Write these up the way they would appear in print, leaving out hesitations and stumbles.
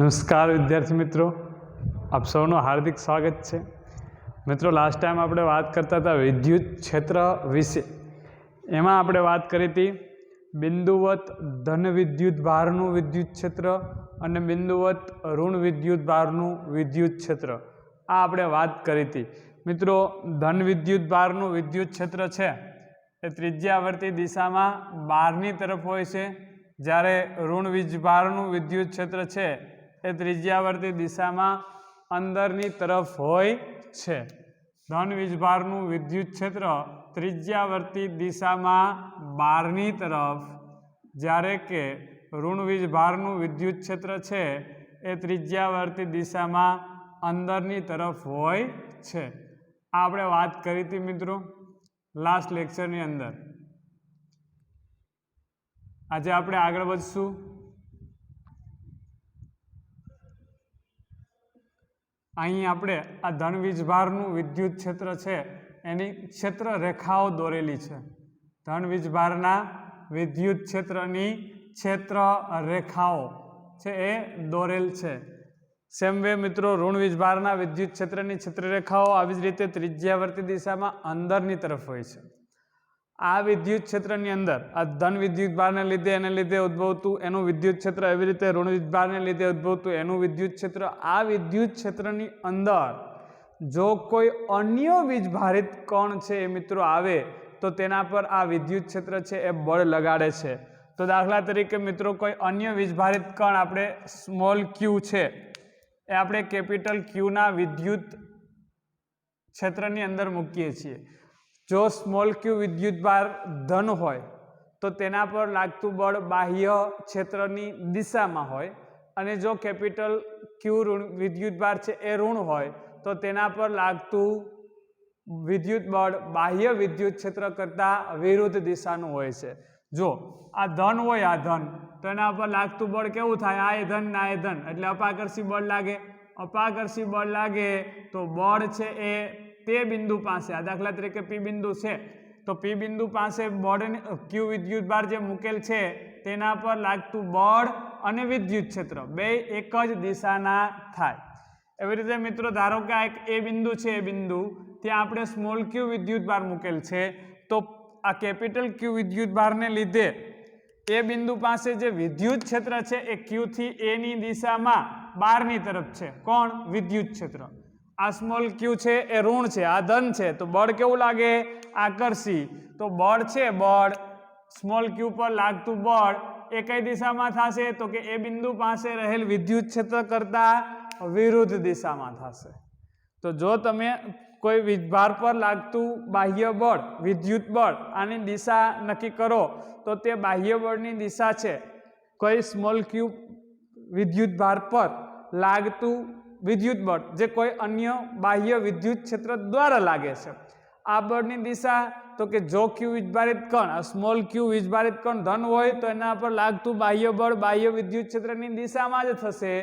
નમસ્કાર વિદ્યાર્થી મિત્રો, આપ સૌનું હાર્દિક સ્વાગત છે. મિત્રો, લાસ્ટ ટાઈમ આપણે વાત કરતા હતા વિદ્યુત ક્ષેત્ર વિશે. એમાં આપણે વાત કરી હતી બિંદુવત ધન વિદ્યુત ભારનું વિદ્યુત ક્ષેત્ર અને બિંદુવત ઋણ વિદ્યુત ભારનું વિદ્યુત ક્ષેત્ર. આ આપણે વાત કરી હતી. મિત્રો, ધન વિદ્યુત ભારનું વિદ્યુત ક્ષેત્ર છે એ ત્રિજ્યાવર્તી દિશામાં બહારની તરફ હોય છે, જ્યારે ઋણ વીજભારનું વિદ્યુત ક્ષેત્ર છે એ ત્રિજ્યાવર્તી દિશામાં અંદરની તરફ હોય છે. ધન વીજભારનું વિદ્યુત ક્ષેત્ર ત્રિજ્યાવર્તી દિશામાં બહારની તરફ, જ્યારે કે ઋણ વીજભારનું વિદ્યુત ક્ષેત્ર છે એ ત્રિજ્યાવર્તી દિશામાં અંદરની તરફ હોય છે. આ આપણે વાત કરી હતી મિત્રો લાસ્ટ લેક્ચરની અંદર. આજે આપણે આગળ વધશું. અહીં આપણે આ ધન વીજભારનું વિદ્યુત ક્ષેત્ર છે એની ક્ષેત્ર રેખાઓ દોરેલી છે. ધન વીજભારના વિદ્યુત ક્ષેત્રની ક્ષેત્ર રેખાઓ છે એ દોરેલ છે. સેમ વે મિત્રો, ઋણ વીજભારના વિદ્યુત ક્ષેત્રની ક્ષેત્ર રેખાઓ આવી જ રીતે ત્રિજ્યાવર્તી દિશામાં અંદરની તરફ હોય છે. આ વિદ્યુત ક્ષેત્રની અંદર આ ધન વિદ્યુત ભારને લીધે એને લીધે ઉદ્ભવતું એનું વિદ્યુત ક્ષેત્ર, એવી રીતે ઋણ વિદ્યુતભારને લીધે ઉદ્ભવતું એનું વિદ્યુત ક્ષેત્ર. આ વિદ્યુત ક્ષેત્રની અંદર જો કોઈ અન્ય વીજભારિત કણ છે એ મિત્રો આવે તો તેના પર આ વિદ્યુત ક્ષેત્ર છે એ બળ લગાડે છે. તો દાખલા તરીકે મિત્રો, કોઈ અન્ય વીજભારિત કણ આપણે સ્મોલ ક્યુ છે એ આપણે કેપિટલ ક્યુના વિદ્યુત ક્ષેત્રની અંદર મૂકીએ છીએ. જો સ્મોલ ક્યુ વિદ્યુતભાર ધન હોય તો તેના પર લાગતું બળ બાહ્ય ક્ષેત્રની દિશામાં હોય, અને જો કેપિટલ ક્યુ વિદ્યુતભાર છે એ ઋણ હોય તો તેના પર લાગતું વિદ્યુત બળ બાહ્ય વિદ્યુત ક્ષેત્ર કરતાં વિરુદ્ધ દિશાનું હોય છે. જો આ ધન હોય, આ ધન, તો એના પર લાગતું બળ કેવું થાય? આ એ ધન ના એ ધન, એટલે અપાકર્ષી બળ લાગે. અપાકર્ષી બળ લાગે તો બળ છે એ તે બિંદુ પાસે, આ દાખલા તરીકે પી બિંદુ છે તો પી બિંદુ પાસે બળ ક્યુ વિદ્યુતભાર જે મૂકેલ છે તેના પર લાગતું બળ અને વિદ્યુત ક્ષેત્ર બે એક જ દિશાના થાય. એવી રીતે મિત્રો, ધારો કે આ એક એ બિંદુ છે, એ બિંદુ ત્યાં આપણે સ્મોલ ક્યુ વિદ્યુતભાર મૂકેલ છે, તો આ કેપિટલ ક્યુ વિદ્યુતભારને લીધે એ બિંદુ પાસે જે વિદ્યુત ક્ષેત્ર છે એ ક્યુ થી એ ની દિશામાં બહારની તરફ છે. કોણ? વિદ્યુત ક્ષેત્ર. આ સ્મોલ ક્યુ છે એ ઋણ છે, આ ધન છે, તો બળ કેવું લાગે? આકર્ષી. તો બળ છે, બળ સ્મોલ ક્યુ પર લાગતું બળ એ કઈ દિશામાં થશે? તો કે એ બિંદુ પાસે રહેલ વિદ્યુત ક્ષેત્ર કરતા વિરુદ્ધ દિશામાં થશે. તો જો તમે કોઈ વીજભાર પર લાગતું બાહ્ય બળ, વિદ્યુત બળ, આની દિશા નક્કી કરો તો તે બાહ્ય બળની દિશા છે કોઈ સ્મોલ ક્યુ વિદ્યુતભાર પર લાગતું વિદ્યુત બળ જે કોઈ અન્ય બાહ્ય વિદ્યુત ક્ષેત્ર દ્વારા લાગે છે. આ બળની દિશા તો કે જો ક્યુ વીજભારિત કણ, આ સ્મોલ ક્યુ વીજભારિત કણ ધન હોય તો એના પર લાગતું બાહ્ય બળ બાહ્ય વિદ્યુત ક્ષેત્રની દિશામાં જ થશે,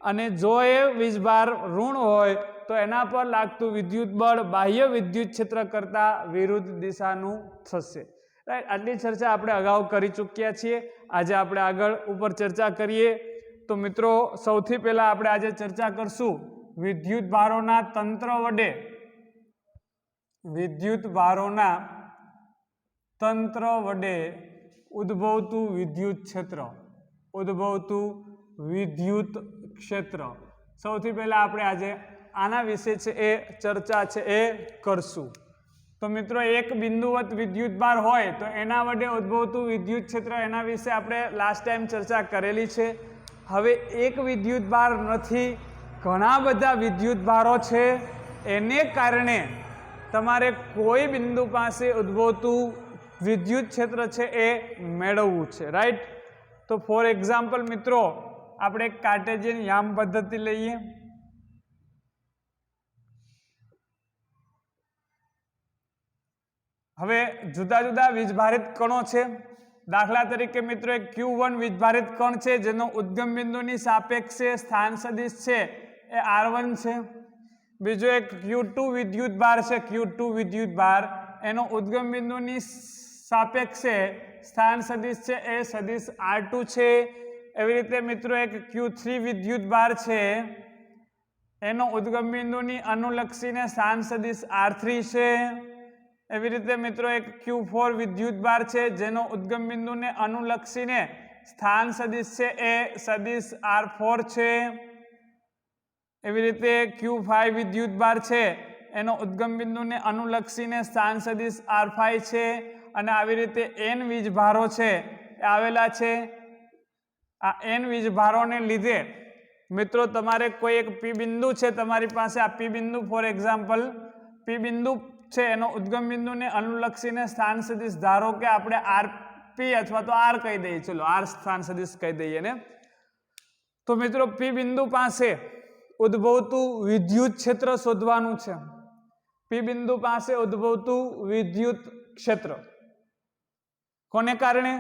અને જો એ વીજભાર ઋણ હોય તો એના પર લાગતું વિદ્યુત બળ બાહ્ય વિદ્યુત ક્ષેત્ર કરતા વિરુદ્ધ દિશાનું થશે. રાઈટ, આટલી ચર્ચા આપણે અગાઉ કરી ચૂક્યા છીએ. આજે આપણે આગળ ઉપર ચર્ચા કરીએ. તો મિત્રો, સૌથી પહેલા આપણે આજે ચર્ચા કરશું વિદ્યુત ભારોના તંત્ર વડે, વિદ્યુત ભારોના તંત્ર વડે ઉદ્ભવતું વિદ્યુત ક્ષેત્ર, ઉદ્ભવતું વિદ્યુત ક્ષેત્ર. સૌથી પહેલા આપણે આજે આના વિશે છે એ ચર્ચા છે એ કરશું. તો મિત્રો, એક બિંદુવત વિદ્યુતભાર હોય તો એના વડે ઉદ્ભવતું વિદ્યુત ક્ષેત્ર, એના વિશે આપણે લાસ્ટ ટાઈમ ચર્ચા કરેલી છે. હવે એક વિદ્યુતભાર નથી, ઘણા બધા વિદ્યુતભારો છે, એને કારણે તમારે કોઈ બિંદુ પાસે ઉદ્ભવતું વિદ્યુત ક્ષેત્ર છે એ મેળવવું છે. રાઈટ. તો ફોર એક્ઝામ્પલ મિત્રો, આપણે એક કાર્ટેશિયન યામ પદ્ધતિ લઈએ. હવે જુદા જુદા વીજભારિત કણો છે. દાખલા તરીકે મિત્રો, એક Q1 વીજભારિત કણ છે જેનો ઉદ્ગમ બિંદુની સાપેક્ષે સ્થાન સદિશ છે એ R1 છે. બીજો એક Q2 વિદ્યુતભાર છે, Q2 વિદ્યુતભાર, એનો ઉદ્ગમ બિંદુની સાપેક્ષે સ્થાન સદિશ છે એ સદિશ R2 છે. એવી રીતે મિત્રો એક Q3 વિદ્યુત ભાર છે એનો ઉદ્ગમ બિંદુની અનુલક્ષીને સ્થાન સદિશ R3 છે। એવી રીતે મિત્રો એક Q4 વિદ્યુત ભાર છે જેનો ઉદ્ગમ બિંદુને અનુલક્ષીને સ્થાન સદિશ છે એ સદિશ R4 છે। એવી રીતે Q5 વિદ્યુત ભાર છે એનો ઉદ્ગમ બિંદુને અનુલક્ષીને સ્થાન સદિશ R5 છે અને આવી રીતે n વીજભારો છે એ આવેલા છે। આ n વીજભારોને લીધે મિત્રો તમારે કોઈ એક પી બિંદુ છે તમારી પાસે, આ પી બિંદુ ફોર એક્ઝામ્પલ પી બિંદુ છે એનો ઉદ્ગમ બિંદુને અનુલક્ષીને સ્થાન સદિશ ધારો કે આપણે આરપી અથવા તો આર કહી દઈએ, ચલો આર સ્થાન સદિશ કહી દઈએ ને। તો મિત્રો પી બિંદુ પાસે ઉદ્ભવતું વિદ્યુત ક્ષેત્ર શોધવાનું છે। પી બિંદુ પાસે ઉદ્ભવતું વિદ્યુત ક્ષેત્ર કોને કારણે?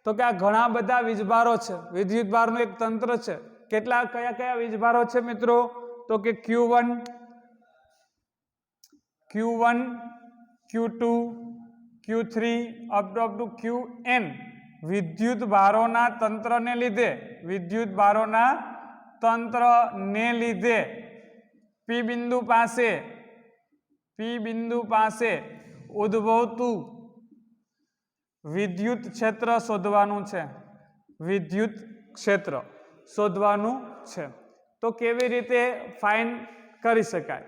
તો કે આ ઘણા બધા વીજભારો છે, વિદ્યુત ભારનું એક તંત્ર છે। કેટલા કયા કયા વીજભારો છે મિત્રો? તો કે Q1, Q2, Q3 up to Qn વિદ્યુત ભારોના તંત્રને લીધે પી બિંદુ પાસે ઉદ્ભવતું વિદ્યુત ક્ષેત્ર શોધવાનું છે। વિદ્યુત ક્ષેત્ર શોધવાનું છે। તો કેવી રીતે ફાઇન્ડ કરી શકાય?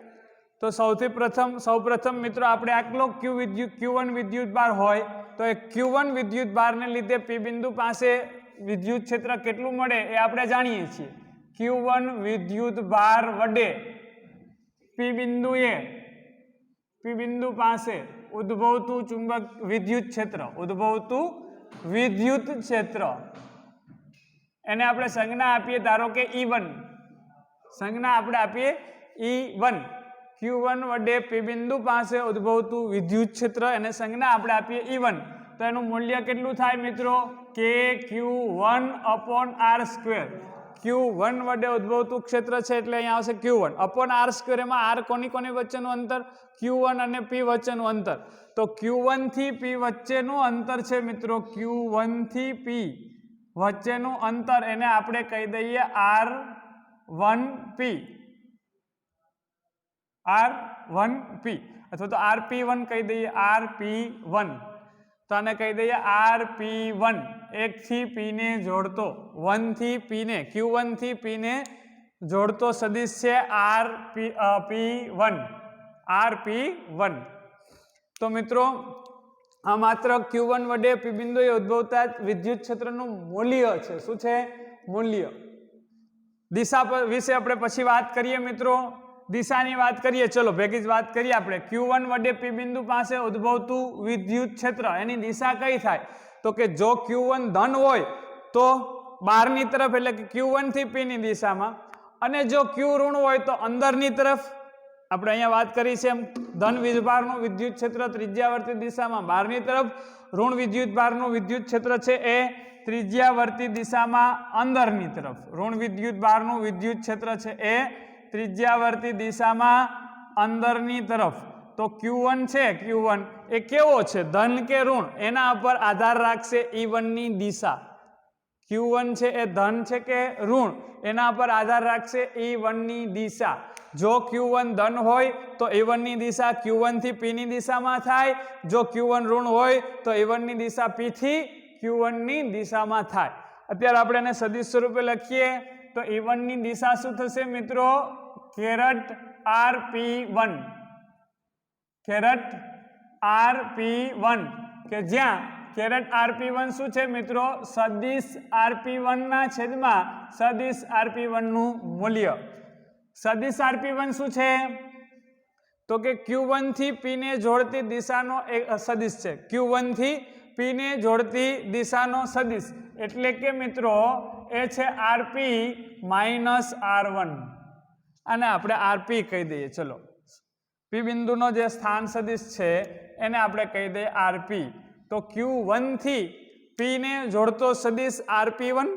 તો સૌપ્રથમ મિત્રો આપણે આટલો Q1 વિદ્યુત ભાર હોય તો એ Q1 વિદ્યુત ભારને લીધે પી બિંદુ પાસે વિદ્યુત ક્ષેત્ર કેટલું મળે એ આપણે જાણીએ છીએ। Q1 વિદ્યુત ભાર વડે પી બિંદુ પાસે ઉદ્ભવતું ચુંબક વિદ્યુત ક્ષેત્ર એને આપણે સંજ્ઞા આપીએ ધારો કે E1, સંજ્ઞા આપણે આપીએ E1। Q1 વડે પી બિંદુ પાસે ઉદ્ભવતું વિદ્યુત ક્ષેત્ર એને સંજ્ઞા આપણે આપીએ E1, તો એનું મૂલ્ય કેટલું થાય મિત્રો? KQ1/R²। Q1 વડે ઉદ્ભવતું ક્ષેત્ર છે એટલે અહીંયા આવશે Q1/R²। એમાં R કોની વચ્ચેનું અંતર? Q1 અને P વચ્ચેનું અંતર। તો Q1 થી P વચ્ચેનું અંતર છે મિત્રો, Q1 થી P વચ્ચેનું અંતર એને આપણે કહી દઈએ R1P અથવા તો RP1 કહી દઈએ, RP1। તો આને કહી દઈએ RP1। 1 થી P ને જોડતો 1 થી P ને Q1 થી P ને જોડતો સદિશ છે RP1। તો મિત્રો આ માત્ર Q1 વડે પી બિંદુએ ઉદ્ભવતા વિદ્યુત ક્ષેત્રનું મૂલ્ય છે। શું છે? મૂલ્ય। દિશા વિશે આપણે પછી વાત કરીએ મિત્રો, દિશાની વાત કરીએ, ચલો ભેગી જ વાત કરીએ આપણે। Q1 વડે પી બિંદુ પાસે ઉદ્ભવતું વિદ્યુત ક્ષેત્ર એની દિશા કઈ થાય? તો કે જો Q1 ધન હોય તો બહારની તરફ એટલે કે Q1 થી P ની દિશામાં, અને જો Q ઋણ હોય તો અંદરની તરફ। આપણે અહીંયા વાત કરી છે એમ ધન વીજભારનું વિદ્યુત ક્ષેત્ર ત્રિજ્યાવર્તી દિશામાં બહારની તરફ, ઋણ વિદ્યુત ભારનું વિદ્યુત ક્ષેત્ર છે એ ત્રિજ્યાવર્તી દિશામાં અંદરની તરફ। ઋણ વિદ્યુત ભારનું વિદ્યુત ક્ષેત્ર છે એ ત્રિજ્યાવર્તી દિશામાં અંદરની તરફ। તો Q1 છે, Q1 એ કેવો છે, ધન કે ઋણ, એના ઉપર આધાર રાખશે E1 ની દિશા। Q1 છે એ ધન છે કે ઋણ એના પર આધાર રાખશે E1 ની દિશા। જો Q1 ધન હોય તો E1 ની દિશા Q1 થી P ની દિશામાં થાય, જો Q1 ઋણ હોય તો E1 ની દિશા P થી Q1 ની દિશામાં થાય। અત્યારે આપણે એને સદિશ સ્વરૂપે લખીએ તો E1 ની દિશા શું થશે મિત્રો? કેરેટ RP1, કેરેટ RP1 કે જ્યાં કેરેટ RP1 શું છે મિત્રો? સદિશ RP1 ના છેદમાં સદિશ RP1 નું મૂલ્ય। સદિશ RP1 શું છે? તો કે Q1 થી P ને જોડતી દિશાનો એક સદિશ છે। Q1 થી P ને જોડતી દિશાનો સદિશ એટલે કે મિત્રો એ છે RP માઇનસ R1, અને આપણે RP કહી દઈએ। ચલો P બિંદુનો જે સ્થાન સદિશ છે એને આપણે કહી દઈએ RP। તો Q1 થી P ને જોડતો સદિશ RP1,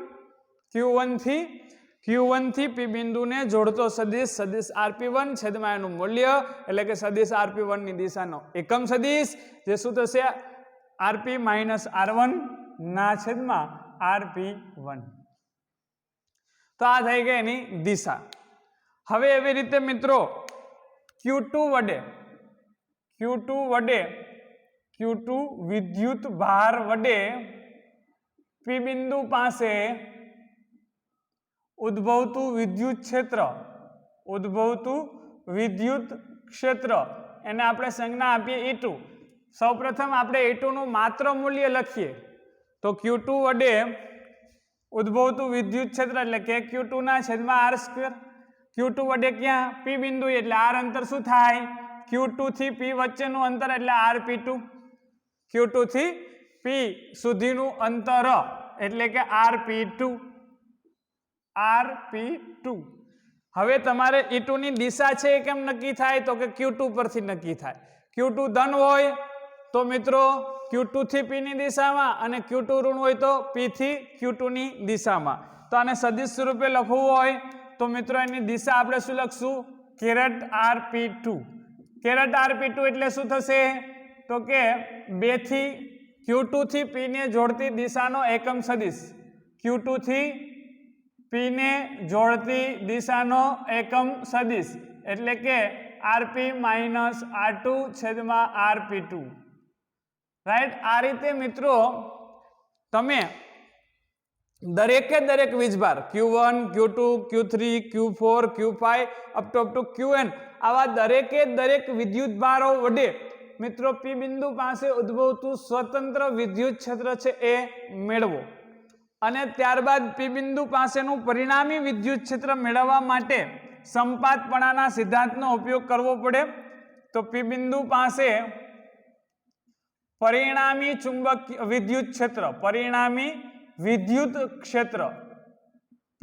Q1 થી P બિંદુને જોડતો સદિશ RP1 છેદમાં એનું મૂલ્ય એટલે કે સદિશ RP1 ની દિશાનો એકમ સદિશ જે શું થશે? RP માઇનસ R1 ના છેદમાં RP1। તો આ થઈ ગઈ એની દિશા. હવે એવી રીતે મિત્રો Q2 વિદ્યુત ભાર વડે P બિંદુ પાસે ઉદ્ભવતું વિદ્યુત ક્ષેત્ર એને આપણે સંજ્ઞા આપીએ E2. સૌપ્રથમ આપણે E2 નું માત્ર મૂલ્ય લખીએ તો Q2 વડે ઉદ્ભવતું વિદ્યુત ક્ષેત્ર એટલે કે Q2 ના છેદમાં R². Q2 વડે ક્યાં P બિંદુ એટલે R અંતર શું થાય Q2 થી P વચ્ચેનું અંતર એટલે RP2. Q2 થી P સુધીનું અંતર એટલે કે RP2. હવે તમારે E2 ની દિશા છે એ કેમ નક્કી થાય તો કે Q2 પરથી નક્કી થાય. Q2 ધન હોય તો મિત્રો Q2 થી P ની દિશામાં અને Q2 ઋણ હોય તો P થી Q2 ની દિશામાં. તો આને સદિશ સ્વરૂપે લખવું હોય તો મિત્રો એની દિશા આપણે શું લખશું કેરેટ RP2. કેરેટ RP2 એટલે શું થશે તો કે 2 થી Q2 થી P ને જોડતી દિશાનો એકમ સદિશ. Q2 થી P ને જોડતી દિશાનો એકમ સદિશ એટલે કે RP માઇનસ R2 છેદમાં RP2. રાઈટ. આ રીતે મિત્રો તમે દરેક વીજભાર Q1 Q2 Q3 Q4 Q5 up to Qn આવા દરેક વિદ્યુત ભારો વડે મિત્રો P બિંદુ પાસે ઉદ્ભવતું સ્વતંત્ર વિદ્યુત ક્ષેત્ર છે એ મેળવો અને ત્યારબાદ P બિંદુ પાસેનું પરિણામી વિદ્યુત ક્ષેત્ર મેળવવા માટે સંપાતપણાના સિદ્ધાંતનો ઉપયોગ કરવો પડે. તો P બિંદુ પાસે પરિણામી ચુંબકીય વિદ્યુત ક્ષેત્ર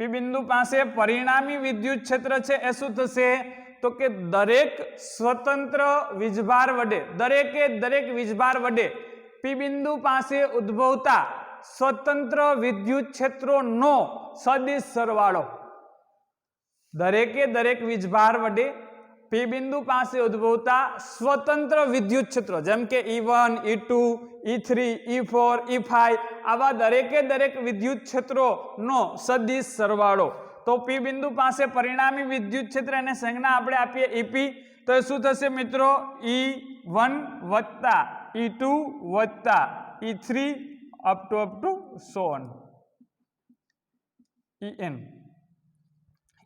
P બિંદુ પાસે પરિણામી વિદ્યુત ક્ષેત્ર છે એ શું થશે તો કે દરેક સ્વતંત્ર વીજભાર વડે P બિંદુ પાસે ઉદ્ભવતા સ્વતંત્ર વિદ્યુત ક્ષેત્રોનો સદિશ સરવાળો. દરેક વીજભાર વડે P બિંદુ પાસે ઉદ્ભવતા સ્વતંત્ર વિદ્યુત ક્ષેત્રો જેમ કે E1 E2 E3 E4 E5 આવા દરેક વિદ્યુત ક્ષેત્રોનો સદિશ સરવાળો. તો P બિંદુ પાસે પરિણામી વિદ્યુત ક્ષેત્ર એને સંજ્ઞા આપણે આપીએ EP. તો એ શું થશે મિત્રો E1 વત્તા E2 વત્તા E3 up to so on En.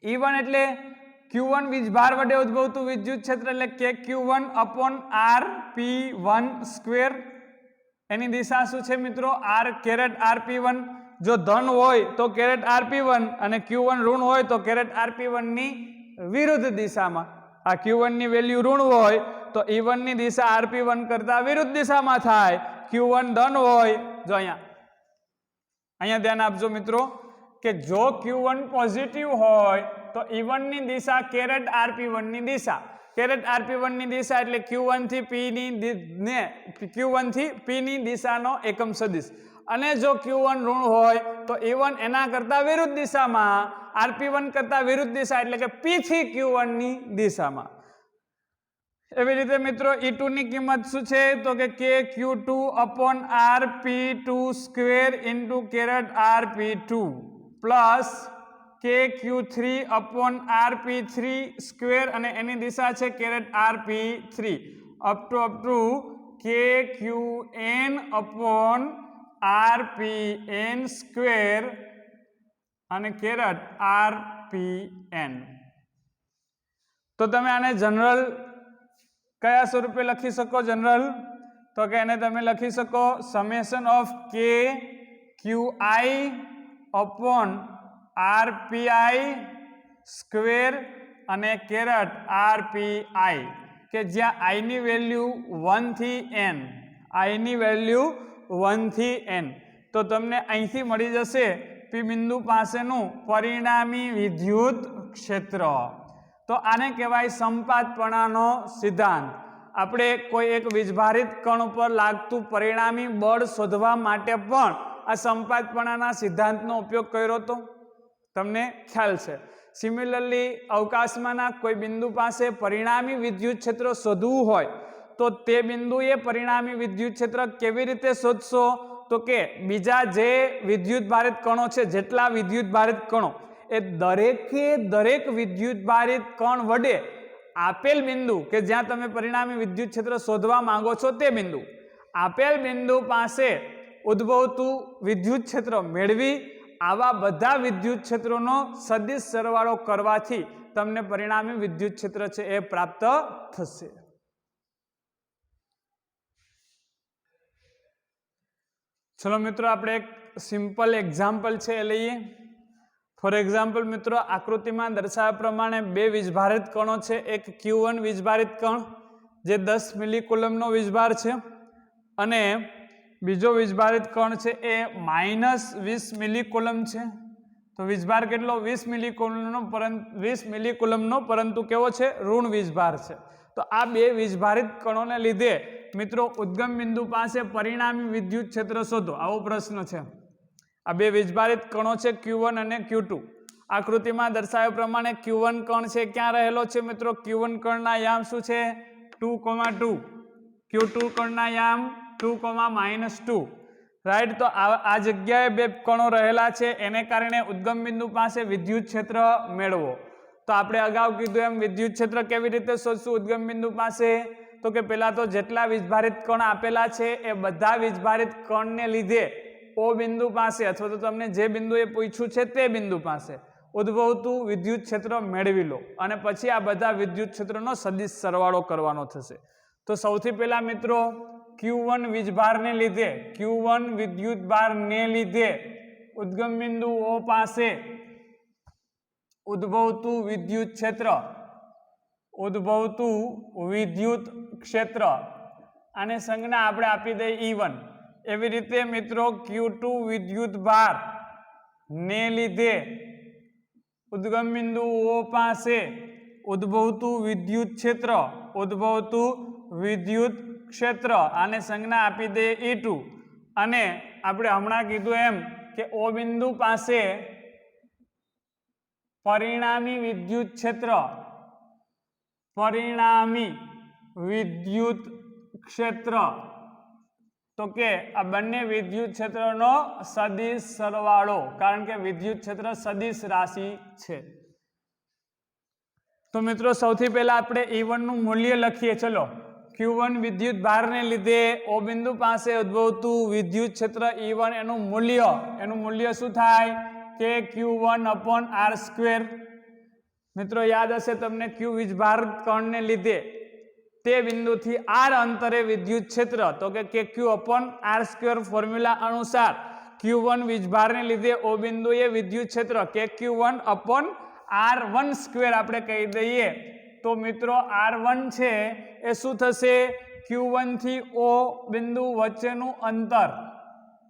E1 એટલે Q1 વીજભાર વડે ઉદ્ભવતું વિદ્યુત ક્ષેત્ર એટલે કે Q1 upon RP1 સ્ક્વેર. એની દિશા શું છે મિત્રો R કેરેટ RP1. જો ધન હોય તો કેરેટ RP1 અને Q1 ઋણ હોય તો કેરેટ RP1 ની વિરુદ્ધ દિશામાં. આ Q1 ની વેલ્યુ ઋણ હોય તો E1 ની દિશા RP1 કરતા વિરુદ્ધ દિશામાં થાય. Q1 ધન હોય જો અહીંયા ધ્યાન આપજો મિત્રો કે જો Q1 પોઝિટિવ હોય તો E1 ની દિશા કેરેટ RP1 ની દિશા. કેરેટ RP1 ની દિશા એટલે Q1 થી P ની દિશાનો એકમ સદિશ. અને જો Q1 ઋણ હોય તો E1 એના કરતા વિરુદ્ધ દિશામાં RP1 કરતા વિરુદ્ધ દિશા એટલે કે P થી Q1 ની દિશામાં. એવી રીતે મિત્રો E2 ની કિંમત શું છે તો કે KQ2 upon RP2 square into caret RP2 plus KQ3 upon RP3 square અને એની દિશા છે caret RP3 up to KQN upon RPN square અને કેરેટ RPN. તો તમે આને જનરલ કયા સ્વરૂપે લખી શકો જનરલ તો કે એને તમે લખી શકો summation of KQI upon RPI square અને કેરેટ RPI કે જ્યાં I ની વેલ્યુ 1 થી n. તો તમને અહીંથી મળી જશે P બિંદુ પાસેનું પરિણામી વિદ્યુત ક્ષેત્ર. તો આને કહેવાય સંપાતપણાનો સિદ્ધાંત. આપણે કોઈ એક વીજભારિત કણ ઉપર લાગતું પરિણામી બળ શોધવા માટે પણ આ સંપાતપણાના સિદ્ધાંતનો ઉપયોગ કર્યો હતો. તમને ખ્યાલ છે. સિમિલરલી અવકાશમાંના કોઈ બિંદુ પાસે પરિણામી વિદ્યુત ક્ષેત્ર શોધવું હોય તો તે બિંદુએ પરિણામી વિદ્યુત ક્ષેત્ર કેવી રીતે શોધશો તો કે બીજા જે વિદ્યુત ભારિત કણો છે જેટલા વિદ્યુત ભારિત કણો એ દરેકે દરેક વિદ્યુતભારિત કણ વડે આપેલ બિંદુ કે જ્યાં તમે પરિણામી વિદ્યુત ક્ષેત્ર શોધવા માંગો છો તે બિંદુ, આપેલ બિંદુ પાસે ઉદ્ભવતું વિદ્યુત ક્ષેત્ર મેળવી આવા બધા વિદ્યુત ક્ષેત્રોનો સદિશ સરવાળો કરવાથી તમને પરિણામી વિદ્યુત ક્ષેત્ર છે એ પ્રાપ્ત થશે. ચલો મિત્રો, આપણે એક સિમ્પલ એક્ઝામ્પલ છે એ લઈએ. ફોર એક્ઝામ્પલ મિત્રો, આકૃતિમાં દર્શાવ્યા પ્રમાણે બે વીજભારિત કણો છે. એક Q1 વીજભારિત કણ જે 10 મિલીકુલમનો વીજભાર છે અને બીજો વીજભારિત કણ છે એ -20 મિલીકુલમ છે. તો વીજભાર કેટલો? 20 મિલીકુલમનો, પરંતુ કેવો છે? ઋણ વીજભાર છે. તો આ બે વીજભારિત કણોને લીધે મિત્રો ઉદ્ગમ બિંદુ પાસે પરિણામી વિદ્યુત ક્ષેત્ર શોધો, આવો પ્રશ્ન છે. આ બે વીજભારિત કણો છે Q1 અને Q2. આકૃતિમાં દર્શાવ્યા પ્રમાણે Q1 કણ છે ક્યાં રહેલો છે મિત્રો? Q1 કણના યામ શું છે? 2,2. Q2 કણના યામ 2,-2. રાઈટ. તો આ જગ્યાએ બે કણો રહેલા છે, એને કારણે ઉદ્ગમ બિંદુ પાસે વિદ્યુત ક્ષેત્ર મેળવો. તો આપણે અગાઉ કીધું એમ વિદ્યુત ક્ષેત્ર કેવી રીતે શોધશું ઉદ્ગમ બિંદુ પાસે? તો કે પહેલા તો જેટલા વીજભારિત કણ આપેલા છે એ બધા વીજભારિત કણને લીધે O બિંદુ પાસે અથવા તો તમને જે બિંદુએ પૂછ્યું છે તે બિંદુ પાસે ઉદ્ભવતું વિદ્યુત ક્ષેત્ર મેળવી લો અને પછી આ બધા વિદ્યુત ક્ષેત્રનો સદિશ સરવાળો કરવાનો થશે. તો સૌથી પહેલા મિત્રો Q1 વીજભારને લીધે, Q1 વિદ્યુતભારને લીધે ઉદ્ગમ બિંદુ O પાસે ઉદ્ભવતું વિદ્યુત ક્ષેત્ર, ઉદ્ભવતું વિદ્યુત ક્ષેત્ર આને સંજ્ઞા આપણે આપી દઈએ E1. એવી રીતે મિત્રો Q2 વિદ્યુતભાર ને લીધે ઉદ્ગમ બિંદુ O પાસે ઉદ્ભવતું વિદ્યુત ક્ષેત્ર, ઉદ્ભવતું વિદ્યુત ક્ષેત્ર આને સંજ્ઞા આપી દઈએ E2. અને આપણે હમણાં કીધું એમ કે O બિંદુ પાસે પરિણામી વિદ્યુત ક્ષેત્ર, પરિણામી વિદ્યુત ક્ષેત્ર, તો કે આ બંને વિદ્યુત ક્ષેત્રનો સદિશ સરવાળો, કારણ કે વિદ્યુત ક્ષેત્ર સદિશ રાશિ છે. તો મિત્રો સૌથી પહેલા આપણે E1 નું મૂલ્ય લખીએ. ચલો, Q1 વિદ્યુત ભારને લીધે O બિંદુ પાસે ઉદ્ભવતું વિદ્યુત ક્ષેત્ર E1 એનું મૂલ્ય શું થાય કે Q1/R². મિત્રો યાદ હશે તમને, Q વીજભાર કણને લીધે તે બિંદુથી R અંતરે વિદ્યુત ક્ષેત્ર, તો કે Q/R² ફોર્મ્યુલા અનુસાર Q1 વીજભારને લીધે O બિંદુએ વિદ્યુત ક્ષેત્ર Q1/R² આપણે કહી દઈએ. તો મિત્રો R1 છે એ શું થશે? Q1 થી O બિંદુ વચ્ચેનું અંતર,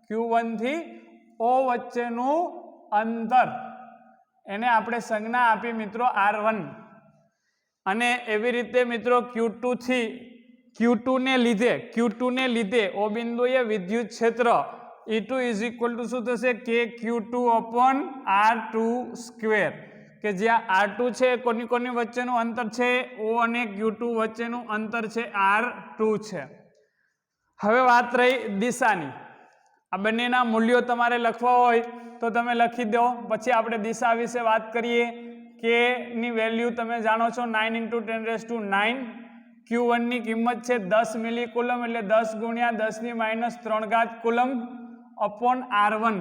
Q1 થી O વચ્ચેનું અંતર, એને આપણે સંજ્ઞા આપી મિત્રો R1. અને એવી રીતે મિત્રો Q2 ને લીધે O બિંદુએ વિદ્યુત ક્ષેત્ર E2 શું થશે? Q2/R², કે જ્યાં R2 છે કોની વચ્ચેનું અંતર છે? O અને Q2 વચ્ચેનું અંતર છે R2 છે. હવે વાત રહી દિશાની. આ બંનેના મૂલ્યો તમારે લખવા હોય તો તમે લખી દો. પછી આપણે દિશા વિશે વાત કરીએ. K ની વેલ્યુ તમે જાણો છો 9 × 10⁹. Q1 ની કિંમત છે 10 મિલીકુલમ, એટલે 10 × 10⁻³ કુલમ અપોન R1.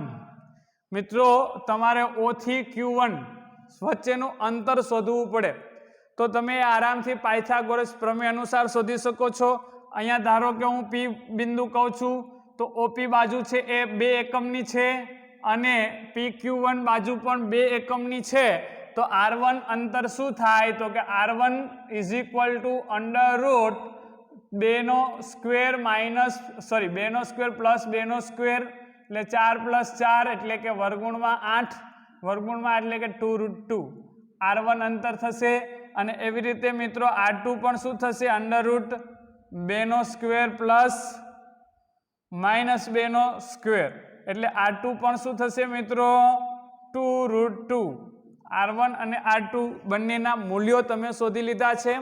મિત્રો તમારે O થી Q1 વચ્ચેનું અંતર શોધવું પડે તો તમે આરામથી પાયથાગોરસ પ્રમેય અનુસાર શોધી શકો છો. અહીંયા ધારો કે હું P બિંદુ કહું છું તો OP બાજુ છે એ 2 એકમની છે અને PQ1 બાજુ પણ 2 એકમની છે. તો R1 અંતર શું થાય? તો કે R1 = √2² + 2², એટલે 4 + 4 એટલે કે વર્ગમૂળમાં 8, વર્ગમૂળમાં એટલે કે 2√2 R1 અંતર થશે. અને એવી રીતે મિત્રો R2 પણ શું થશે? √2² + -2², એટલે R2 પણ શું થશે મિત્રો? 2√2. R1 અને R2 બંનેના મૂલ્યો તમે શોધી લીધા છે.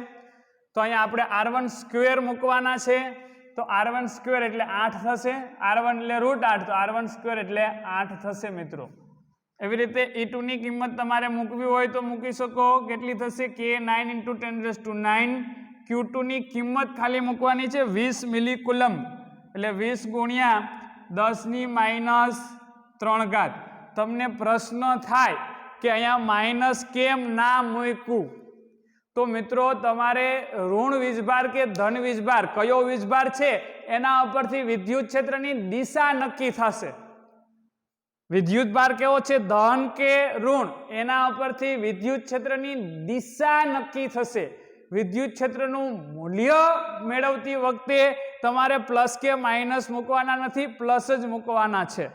તો અહીંયા આપણે R1² મૂકવાના છે. તો R1² એટલે 8 થશે. R1 એટલે √8, તો R1² એટલે 8 થશે મિત્રો. એવી રીતે E2 ની કિંમત તમારે મૂકવી હોય તો મૂકી શકો. કેટલી થશે? K9 × 10⁹ Q2 ની કિંમત ખાલી મૂકવાની છે 20 મિલીકુલમ, એટલે 20 × 10⁻³ તમને પ્રશ્ન થાય કે અહીંયા માઇનસ કેમ ના મૂક્યું, તો મિત્રો તમારે ઋણ વીજભાર કે ધન વીજભાર કયો વીજભાર છે એના ઉપરથી વિદ્યુત ક્ષેત્રની દિશા નક્કી થશે. વિદ્યુતભાર કેવો છે, ધન કે ઋણ, એના ઉપરથી વિદ્યુત ક્ષેત્રની દિશા નક્કી થશે. વિદ્યુત ક્ષેત્રનું મૂલ્ય મેળવતી વખતે તમારે પ્લસ કે માઇનસ મૂકવાના નથી, પ્લસ જ મૂકવાના છે.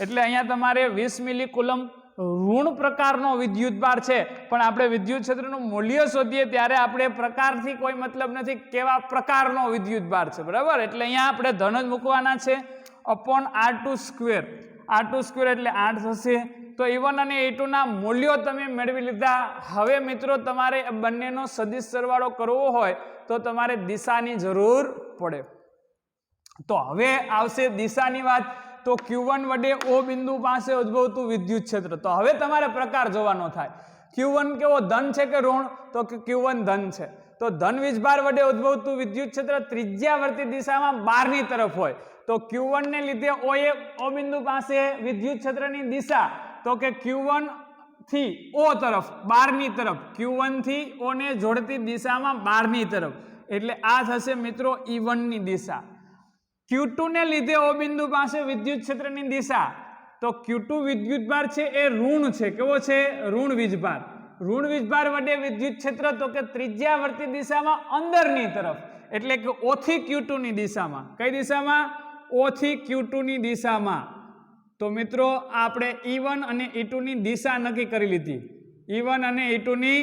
એટલે અહીંયા તમારે 20 મિલીકુલમ ઋણ પ્રકારનો વિદ્યુતભાર છે, પણ આપણે વિદ્યુત ક્ષેત્રનું મૂલ્ય શોધીએ ત્યારે આપણે પ્રકારથી કોઈ મતલબ નથી, કેવા પ્રકારનો વિદ્યુતભાર છે, બરાબર. એટલે અહીંયા આપણે ધન જ મૂકવાના છે અપોન R2². R2² એટલે 8 થશે. તો E1 અને E2 ના મૂલ્યો તમે મેળવી લીધા. હવે મિત્રો તમારે બંનેનો સદિશ સરવાળો કરવો હોય તો તમારે દિશાની જરૂર પડે. તો હવે આવશે દિશાની વાત. તો Q1 વડે O બિંદુ પાસે ઉદ્ભવતું વિદ્યુત ક્ષેત્ર. તો હવે તમારે પ્રકાર જોવાનો થાય. Q1 કેવો, ધન છે કે ઋણ? તો Q1 ધન છે. તો ધન વીજભાર વડે ઉદ્ભવતું વિદ્યુત ક્ષેત્ર ત્રિજ્યાવર્તી દિશામાં બહારની તરફ હોય. તો Q1 ને લીધે O બિંદુ પાસે વિદ્યુત ક્ષેત્રની દિશા તો કે Q1 થી O તરફ, બહારની તરફ, Q1 થી O ને જોડતી દિશામાં બહારની તરફ. એટલે આ થશે મિત્રો E1 ની દિશા. Q2 ને લીધે O બિંદુ પાસે વિદ્યુત ક્ષેત્રની દિશા તો Q2 વિદ્યુતભાર છે એ ઋણ છે. કેવો છે? ઋણ વીજભાર. ઋણ વીજભાર વડે વિદ્યુત ક્ષેત્ર તો કે ત્રિજ્યાવર્તી દિશામાં અંદરની તરફ, એટલે કે O થી Q2 ની દિશામાં. કઈ દિશામાં? O થી Q2 ની દિશામાં. તો મિત્રો આપણે E1 અને E2 ની દિશા નક્કી કરી લીધી. E1 અને E2 ની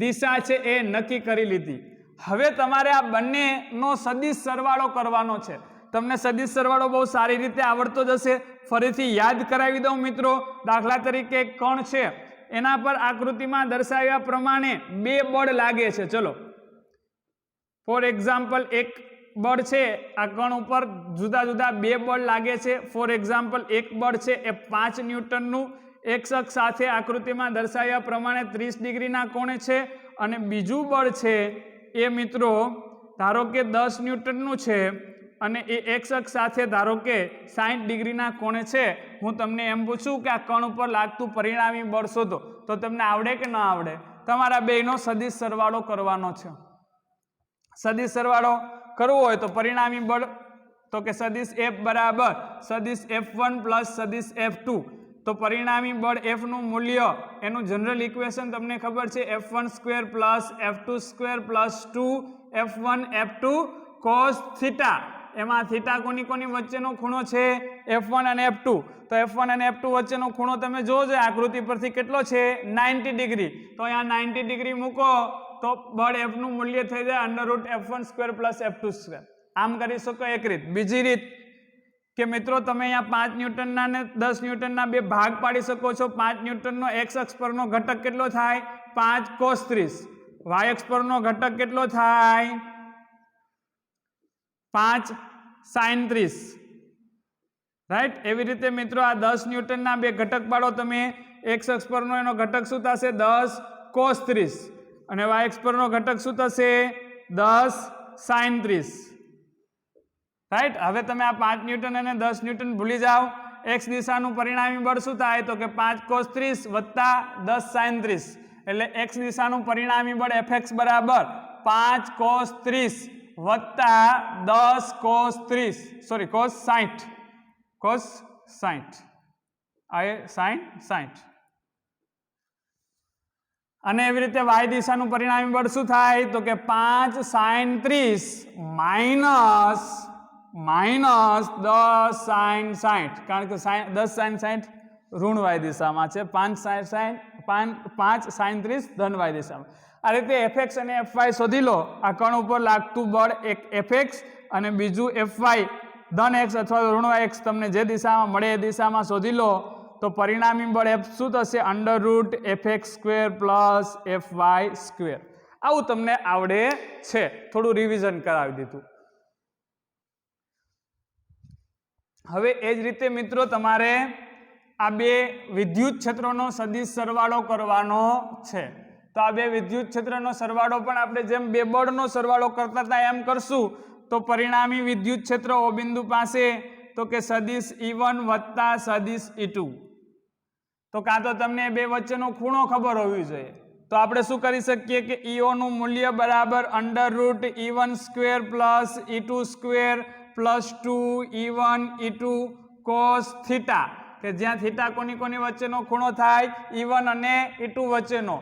દિશા છે એ નક્કી કરી લીધી. હવે તમારે આ બંનેનો સદિશ સરવાળો કરવાનો છે. તમને સદિશ સરવાળો બહુ સારી રીતે આવડતો જ હશે. ફરીથી યાદ કરાવી દઉં મિત્રો. દાખલા તરીકે એક કણ છે, એના પર આકૃતિમાં દર્શાવ્યા પ્રમાણે બે બળ લાગે છે. ચલો, ફોર એક્ઝામ્પલ એક બળ છે, આ કણ ઉપર જુદા જુદા બે બળ લાગે છે. ફોર એક્ઝામ્પલ એક બળ છે એ 5 ન્યૂટનનું એક અક્ષ સાથે આકૃતિમાં દર્શાવ્યા પ્રમાણે 30 ડિગ્રીના કોણે છે, અને બીજું બળ છે એ મિત્રો ધારો કે 10 ન્યૂટનનું છે અને એ એક્સ અક્ષ સાથે ધારો કે 60 ડિગ્રીના કોણે છે. હું તમને એમ પૂછું કે આ કણ ઉપર લાગતું પરિણામી બળ શોધો, તો તમને આવડે કે ન આવડે? તમારા બેયનો સદિશ સરવાળો કરવાનો છે. સદિશ સરવાળો કરવો હોય તો પરિણામી બળ તો કે સદિશ F બરાબર સદિશ F1 પ્લસ સદિશ F2. તો પરિણામી બળ F નું મૂલ્ય, એનું જનરલ ઇક્વેશન તમને ખબર છે, F1² plus F2² plus 2F1 F2 cos θ. એમાં થીટા કોની કોની વચ્ચેનો ખૂણો છે? F1 અને F2. તો F1 અને F2 વચ્ચેનો ખૂણો તમે જોજો આકૃતિ પરથી કેટલો છે? 90 ડિગ્રી. તો અહીંયા 90 ડિગ્રી મૂકો તો બળ F નું મૂલ્ય થઈ જાય √F1² પ્લસ F2². આમ કરી શકો એક રીત. બીજી રીત કે મિત્રો તમે અહીંયા 5 ન્યૂટનના ને 10 ન્યૂટનના બે ભાગ પાડી શકો છો. 5 ન્યૂટનનો x અક્ષ પરનો ઘટક કેટલો થાય? 5 cos 30. y અક્ષ પરનો ઘટક કેટલો થાય? 5 sin 30. રાઈટ. એવી રીતે મિત્રો આ 10 ન્યૂટનના બે ઘટક પાડો તમે. x અક્ષ પરનો એનો ઘટક શું થશે? 10 cos 30 અને y અક્ષ પરનો ઘટક શું થશે? 10 sin 30. રાઈટ. હવે તમે આ 5 ન્યૂટન અને 10 ન્યૂટન ભૂલી જાઓ. x દિશાનું પરિણામી બળ શું થાય? તો કે 5 cos 30 વત્તા 10 sin 30. એટલે x દિશાનું પરિણામી બળ Fx બરાબર 5 cos 30 વત્તા 10 cos 30 સોરી cos 60 cos 60 આ sin 60. અને એવી રીતે y દિશાનું પરિણામી બળ શું થાય? તો કે 5 sin 30 માઇનસ 10 sin 60, કારણ કે 10 sin 60 ઋણ y દિશામાં છે, 5 sin 30 ધન y દિશામાં. આ રીતે Fx અને Fy શોધી લો. આ કણ ઉપર લાગતું બળ એક Fx અને બીજું Fy ધન x અથવા ઋણ x તમને જે દિશામાં મળે એ દિશામાં શોધી લો. તો પરિણામી બળ F શું થશે? √Fx² plus Fy². આવું તમને આવડે છે. થોડું રિવિઝન કરાવી દીધું. હવે એ જ રીતે મિત્રો તમારે આ બે વિદ્યુત ક્ષેત્રોનો સદિશ સરવાળો કરવાનો છે. તો આ બે વિદ્યુત ક્ષેત્રનો સરવાળો પણ આપણે જેમ બે બળનો સરવાળો કરતા હતા એમ કરશું તો પરિણામી વિદ્યુત ક્ષેત્ર O બિંદુ પાસે તો કે સદિશ E1 વત્તા સદિશ E2. તો કાં તો તમને બે વચ્ચેનો ખૂણો ખબર હોવી જોઈએ. તો આપણે શું કરી શકીએ કે EO નું મૂલ્ય બરાબર √E1 square plus E2 square plus 2E1 E2 cos theta, કે જ્યાં થીટા કોની વચ્ચેનો ખૂણો થાય E1 અને E2 વચ્ચેનો.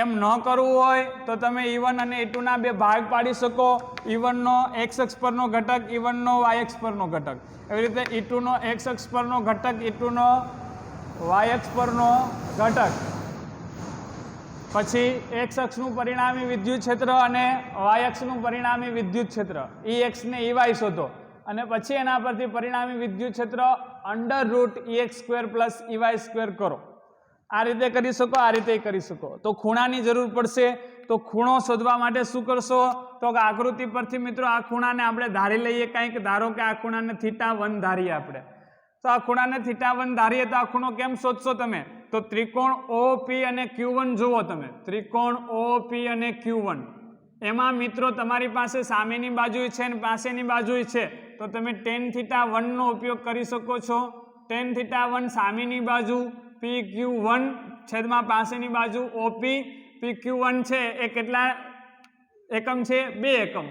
એમ ન કરવું હોય તો તમે E1 અને E2 ના બે ભાગ પાડી શકો. E1 નો x અક્ષ પરનો ઘટક, E1 નો y અક્ષ પરનો ઘટક. એવી રીતે E2 નો x અક્ષ પરનો ઘટક, E2 નો y અક્ષ પરનો ઘટક. પછી x અક્ષનું પરિણામી વિદ્યુત ક્ષેત્ર અને y અક્ષનું પરિણામી વિદ્યુત ક્ષેત્ર Ex ને Ey શોધો અને પછી એના પરથી પરિણામી વિદ્યુત ક્ષેત્ર √EX² પ્લસ EY² કરો. આ રીતે કરી શકો, આ રીતે કરી શકો. તો ખૂણાની જરૂર પડશે. તો ખૂણો શોધવા માટે શું કરશો તો આકૃતિ પરથી મિત્રો આ ખૂણાને આપણે ધારી લઈએ. કંઈક ધારો કે આ ખૂણાને θ1 ધારીએ આપણે. તો આ ખૂણાને θ1 ધારીએ તો આ ખૂણો કેમ શોધશો તમે? તો ત્રિકોણ OP અને Q1 જુઓ તમે. ત્રિકોણ OP અને Q1 એમાં મિત્રો તમારી પાસે સામેની બાજુ છે અને પાસેની બાજુ છે. તો તમે tan θ1 નો ઉપયોગ કરી શકો છો. tan θ1 સામેની બાજુ PQ1 છેદમાં પાસેની બાજુ OP. PQ1 છે એ કેટલા એકમ છે? 2 એકમ.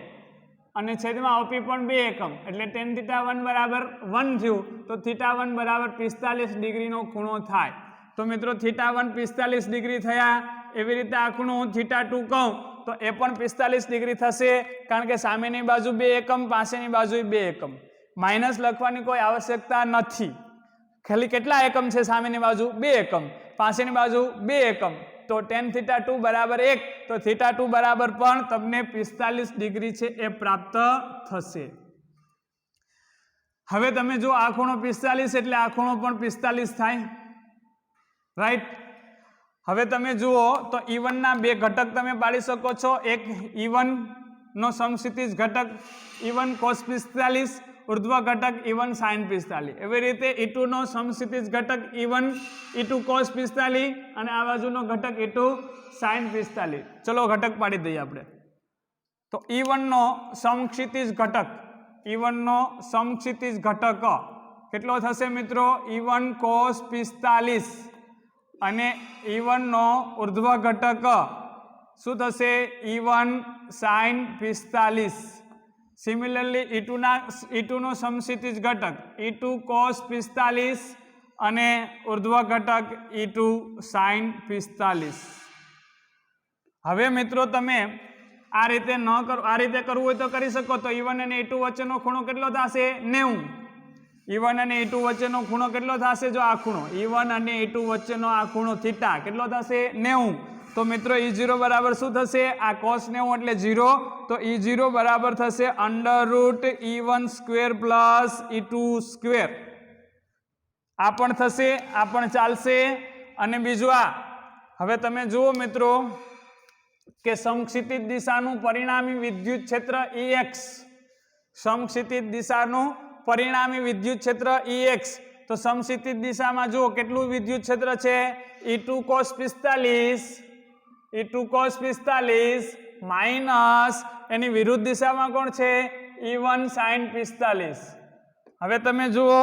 અને છેદમાં OP પણ 2 એકમ. એટલે tan θ1 બરાબર 1 થયું. તો θ1 બરાબર 45 ડિગ્રીનો ખૂણો થાય. તો મિત્રો θ1 45 ડિગ્રી થયા. એવી રીતે આ ખૂણો હું θ2 કહું તો એ પણ 45 ડિગ્રી થશે, કારણ કે સામેની બાજુ 2 એકમ, પાસેની બાજુ 2 એકમ. માઇનસ લખવાની કોઈ આવશ્યકતા નથી. ખાલી કેટલા એકમ છે? સામેની બાજુ 2 એકમ, પાસેની બાજુ 2 એકમ. તો tan θ2 બરાબર 1. તો θ2 બરાબર પણ તમને 45 ડિગ્રી છે એ પ્રાપ્ત થશે. હવે તમે જો આ ખૂણો 45 એટલે આ ખૂણો પણ 45 થાય, રાઈટ? હવે તમે જુઓ તો E1 ના બે ઘટક તમે પાડી શકો છો. એક E1 નો સમક્ષિતિજ ઘટક E1 cos 45, ઉર્ધ્વ ઘટક E1 sin 45. એવી રીતે E2 નો સમક્ષિતિજ ઘટક E1 E2 cos 45 અને આ બાજુનો ઘટક E2 sin 45. ચલો ઘટક પાડી દઈએ આપણે. તો E1 નો સમક્ષિતિજ ઘટક, E1 નો સમક્ષિતિજ ઘટક કેટલો થશે મિત્રો? E1 cos 45 અને E1 નો ઉર્ધ્વ ઘટક શું થશે? E1 sin 45. સિમિલરલી E2 નો સમક્ષિતિજ ઘટક E2 cos 45 અને ઉર્ધ્વ ઘટક E2 sin 45. હવે મિત્રો તમે આ રીતે ન કરો, આ રીતે કરવું હોય તો કરી શકો. તો E1 અને E2 વચ્ચેનો ખૂણો કેટલો થશે? 90. E1 અને E2 વચ્ચેનો ખૂણો કેટલો થશે? જો આ ખૂણો E1 અને E2 વચ્ચેનો આ ખૂણો થીટા કેટલો થશે? 90. તો મિત્રો E0 બરાબર શું થશે? આ cos 90 એટલે 0. તો E0 બરાબર થશે √E1² પ્લસ E2². આ પણ થશે, આ પણ ચાલશે. અને બીજું આ, હવે તમે જુઓ મિત્રો કે સમક્ષિતિજ દિશાનું પરિણામી વિદ્યુત ક્ષેત્ર EX, સમક્ષિતિજ દિશાનું પરિણામી વિદ્યુત ક્ષેત્ર EX. તો સમક્ષિતિજ દિશામાં જુઓ કેટલું વિદ્યુત ક્ષેત્ર છે? E2 cos 45, E2 cos 45 minus એની વિરુદ્ધ દિશામાં કોણ છે? E1 sin 45. હવે તમે જુઓ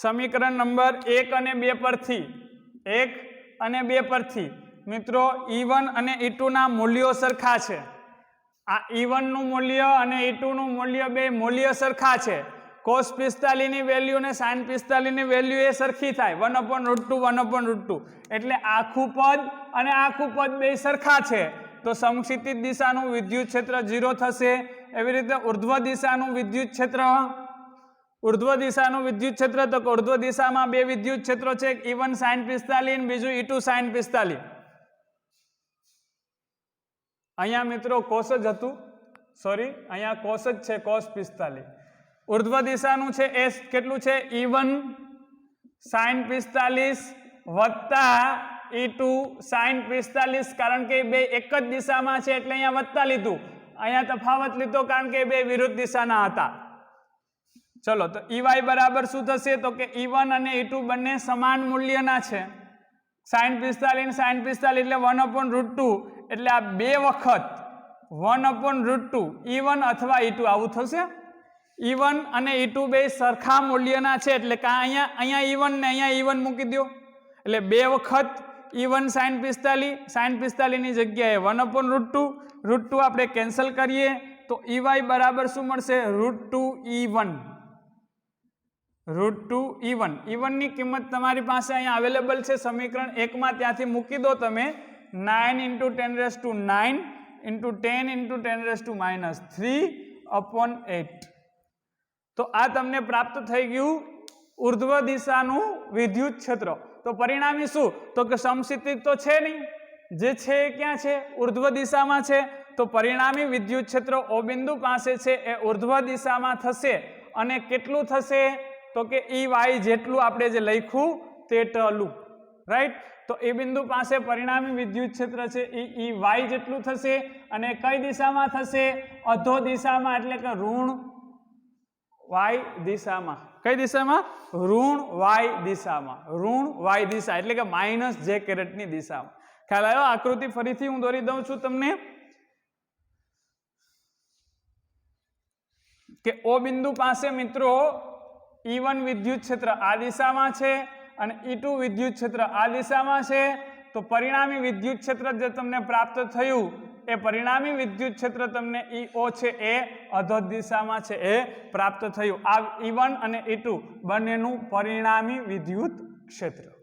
સમીકરણ નંબર 1 અને 2 પરથી, 1 અને 2 પરથી મિત્રો E1 અને E2 ના મૂલ્યો સરખા છે. આ E1 નું મૂલ્ય અને E2 નું મૂલ્ય બે મૂલ્ય સરખા છે. cos 45 ની વેલ્યુ અને sin 45 ની વેલ્યુ એ સરખી થાય, 1/√2 1/√2. એટલે આખું પદ અને આખું પદ બે સરખા છે. તો સમક્ષિતિજ દિશાનું વિદ્યુત ક્ષેત્ર 0 થશે. એવી રીતે ઉર્ધ્વ દિશાનું વિદ્યુત ક્ષેત્ર, ઉર્ધ્વ દિશાનું વિદ્યુત ક્ષેત્ર, તો ઉર્ધ્વ દિશામાં બે વિદ્યુત ક્ષેત્રો છે, E1 sin 45 અને બીજું E2 sin 45. અહીંયા મિત્રો cos જ હતું, સોરી અહીંયા cos જ છે, cos 45. ઉર્ધ્વ દિશાનું છે એ કેટલું છે? E1 sin 45 વત્તા E2 sin 45. કારણ કે બે એક જ દિશામાં છે એટલે અહીંયા વત્તા લીધું, અહીંયા તફાવત લીધો કારણ કે બે વિરુદ્ધ દિશાના હતા. चलो तो EY बराबर शू थशे तो के E1 અને E2 બંને સમાન મૂલ્યના છે sin 45 sin 45 એટલે 1/√2 એટલે આ બે વખત 1/√2 E1 અથવા E2 આવું થશે E1 અને E2 બે સરખા મૂલ્યના છે એટલે કે અહીંયા E1 ને અહીંયા E1 મૂકી દો એટલે બે વખત E1 sin 45 ની જગ્યાએ 1/√2 √2 આપણે કેન્સલ કરીએ તો EY બરાબર શું મળશે √2E1 √2E1 E1 ની કિંમત તમારી પાસે અહીંયા અવેલેબલ છે સમીકરણ 1 માં ત્યાંથી મૂકી દો તમે 9 × 10⁹ × 10 × 10⁻3/8 તો આ તમને પ્રાપ્ત થઈ ગયું ઉર્ધ્વ દિશાનું વિદ્યુત ક્ષેત્ર તો પરિણામી શું તો કે સમસ્થિતિ તો છે નહીં જે છે એ ક્યાં છે ઉર્ધ્વ દિશામાં છે તો પરિણામી વિદ્યુત ક્ષેત્ર O બિંદુ પાસે છે એ ઉર્ધ્વ દિશામાં થશે અને કેટલું થશે તો કે EY જેટલું આપણે જે લખ્યું તે ટલું રાઈટ તો એ બિંદુ પાસે પરિણામી વિદ્યુત ક્ષેત્ર છે એ EY જેટલું થશે અને કઈ દિશામાં થશે અધો દિશામાં એટલે કે ઋણ Y દિશામાં કઈ દિશામાં ઋણ Y દિશામાં ઋણ Y દિશા એટલે કે -j ની દિશામાં ખ્યાલ આવ્યો આકૃતિ ફરીથી હું દોરી દઉં છું તમને કે O બિંદુ પાસે મિત્રો E1 વિદ્યુત ક્ષેત્ર આ દિશામાં છે અને E2 વિદ્યુત ક્ષેત્ર આ દિશામાં છે તો પરિણામી વિદ્યુત ક્ષેત્ર જે તમને પ્રાપ્ત થયું એ પરિણામી વિદ્યુત ક્ષેત્ર તમને EO છે એ અધોધ દિશામાં છે એ પ્રાપ્ત થયું આ E1 અને E2 બંનેનું પરિણામી વિદ્યુત ક્ષેત્ર